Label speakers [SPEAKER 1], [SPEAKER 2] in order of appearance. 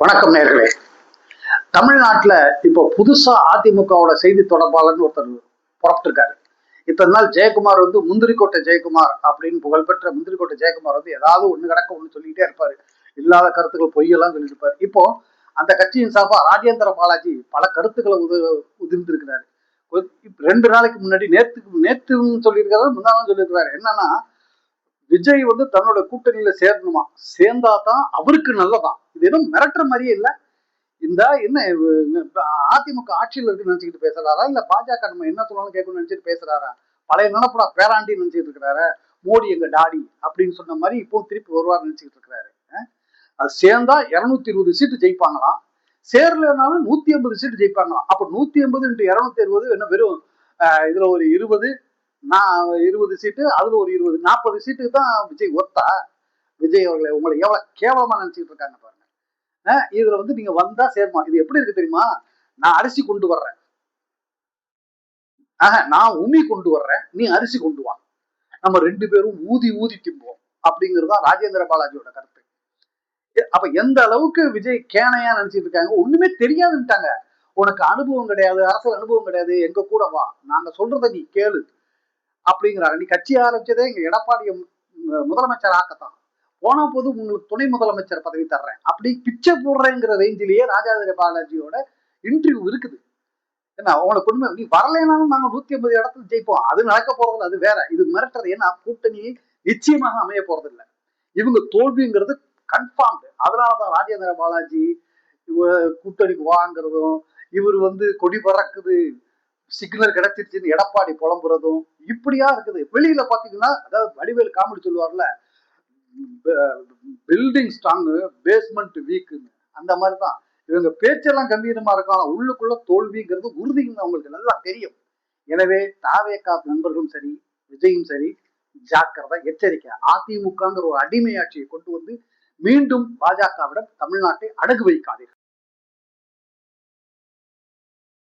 [SPEAKER 1] வணக்கம் நேர்களே. தமிழ்நாட்டுல இப்போ புதுசா அதிமுகவோட செய்தி தொடர்பாளர்னு ஒருத்தர் புறப்பட்டிருக்காரு. இத்தனை நாள் ஜெயக்குமார் வந்து முந்திரிக்கோட்டை ஜெயக்குமார் அப்படின்னு புகழ்பெற்ற முந்திரிக்கோட்டை ஜெயக்குமார் வந்து ஏதாவது ஒண்ணு கிடக்க ஒண்ணு சொல்லிக்கிட்டே இருப்பாரு. இல்லாத கருத்துக்கள் பொய்யெல்லாம் சொல்லிட்டு இருப்பாரு. இப்போ அந்த கட்சியின் சார்பா ராஜேந்திர பாலாஜி பல கருத்துக்களை உதிர்ந்திருக்கிறாரு. 2 நாளைக்கு முன்னாடி நேத்துன்னு சொல்லியிருக்காரு, முந்தா நாள் சொல்லியிருக்காரு. என்னன்னா, விஜய் வந்து தன்னோட கூட்டணியில சேரணுமா, சேர்ந்தா தான் அவருக்கு நல்லதான். இது எதுவும் மிரட்டுற மாதிரியே இல்ல. இந்த என்ன அதிமுக ஆட்சியில் இருக்கு நினைச்சுக்கிட்டு பேசுறாரா, இல்ல பாஜக நம்ம என்ன சொன்னாலும் கேட்கணும்னு நினைச்சிட்டு பேசுறாரா? பழைய நினைப்படா பேராண்டி நினைச்சிட்டு இருக்கிறாரு. மோடி எங்க டாடி அப்படின்னு சொன்ன மாதிரி இப்போ திருப்பி வருவார் நினைச்சுக்கிட்டு இருக்கிறாரு. அது சேர்ந்தா 220 சீட்டு ஜெயிப்பாங்களாம், சேரலனாலும் 180 சீட்டு ஜெயிப்பாங்களாம். அப்ப 180 into 260 என்ன வெறும் இதுல ஒரு 20, 20 சீட்டு, அதுல ஒரு 20, 40 சீட்டுக்கு தான் விஜய் ஒத்தா? விஜய் அவர்களை உங்களை எவ்வளவு கேவலமா நினைச்சுட்டு இருக்காங்க பாருங்க. இதுல வந்து நீங்க வந்தா சேர்மா. இது எப்படி இருக்கு தெரியுமா? நான் அரிசி கொண்டு வர்றேன், நான் உமி கொண்டு வர்றேன், நீ அரிசி கொண்டு வா, நம்ம 2 பேரும் ஊதி ஊதி திம்போம் அப்படிங்கிறதுதான் ராஜேந்திர பாலாஜியோட கருத்து. அப்ப எந்த அளவுக்கு விஜய் கேனையா நினைச்சிட்டு இருக்காங்க. ஒண்ணுமே தெரியாதுன்ட்டாங்க. உனக்கு அனுபவம் கிடையாது, அரசியல் அனுபவம் கிடையாது, எங்க கூட வா, நாங்க சொல்றத நீ கேளு அப்படிங்கிறாங்க. நீ கட்சி ஆரம்பிச்சதே எங்க எடப்பாடியை முதலமைச்சர் ஆக்கத்தான். போனா போது உங்களுக்கு துணை முதலமைச்சர் பதவி தர்றேன் அப்படி பிச்சை போடுறேங்கிற ரேஞ்சிலேயே ராஜேந்திர பாலாஜியோட இன்டர்வியூ இருக்குது. என்ன உங்களுக்கு உண்மை, நீ வரலைனாலும் நாங்க 180 இடத்துல ஜெயிப்போம், அது நடக்க போறதில்ல, அது வேற. இது மிரட்டுறது. ஏன்னா கூட்டணி நிச்சயமாக அமைய போறது இல்லை. இவங்க தோல்விங்கிறது கன்ஃபார்ம். அதனாலதான் ராஜேந்திர பாலாஜி கூட்டணிக்கு வாங்கிறதும், இவர் வந்து கொடி பறக்குது, சிக்னல் கிடைச்சிருச்சுன்னு எடப்பாடி புலம்புறதும் இப்படியா இருக்குது. வெளியில பாத்தீங்கன்னா, அதாவது வடிவேலு காமெடி சொல்லுவார்ல, பில்டிங் ஸ்ட்ராங் பேஸ்மெண்ட் வீக்குன்னு, அந்த மாதிரிதான் இவங்க பேச்செல்லாம் கம்பீரமா இருக்கலாம், உள்ளுக்குள்ள தோல்விங்கிறது உறுதின்னு அவங்களுக்கு நல்லா தெரியும். எனவே தாவேகா நண்பர்களும் சரி, விஜயும் சரி, ஜாக்கிரதை, எச்சரிக்கை. அதிமுகங்கிற ஒரு அடிமை ஆட்சியை கொண்டு வந்து மீண்டும் பாஜகவிடம் தமிழ்நாட்டை அடகு வைக்காதீர்கள்.